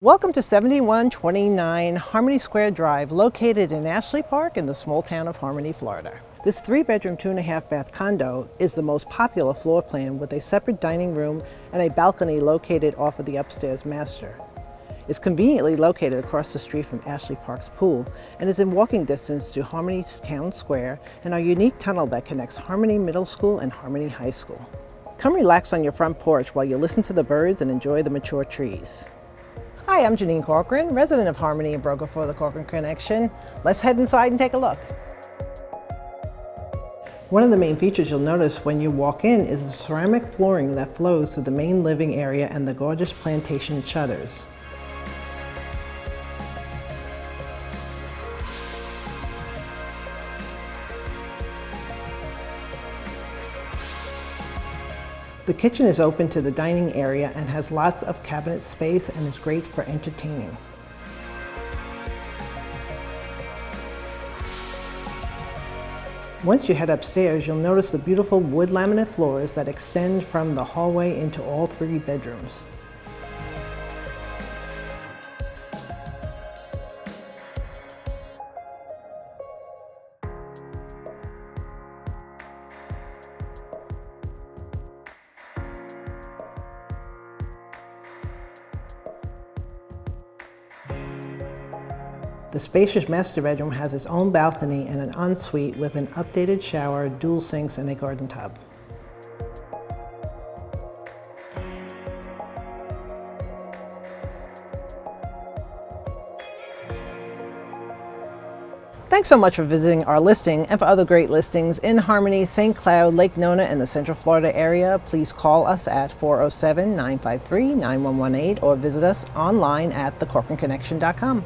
Welcome to 7129 Harmony Square Drive, located in Ashley Park in the small town of Harmony, Florida. This 3-bedroom, 2.5-bath condo is the most popular floor plan with a separate dining room and a balcony located off of the upstairs master. It's conveniently located across the street from Ashley Park's pool and is in walking distance to Harmony's Town Square and our unique tunnel that connects Harmony Middle School and Harmony High School. Come relax on your front porch while you listen to the birds and enjoy the mature trees. Hi, I'm Jeanine Corcoran, resident of Harmony and broker for the Corcoran Connection. Let's head inside and take a look. One of the main features you'll notice when you walk in is the ceramic flooring that flows through the main living area and the gorgeous plantation shutters. The kitchen is open to the dining area and has lots of cabinet space and is great for entertaining. Once you head upstairs, you'll notice the beautiful wood laminate floors that extend from the hallway into all 3 bedrooms. The spacious master bedroom has its own balcony and an ensuite with an updated shower, dual sinks, and a garden tub. Thanks so much for visiting our listing, and for other great listings in Harmony, St. Cloud, Lake Nona, and the Central Florida area, please call us at 407-953-9118 or visit us online at thecorcoranconnection.com.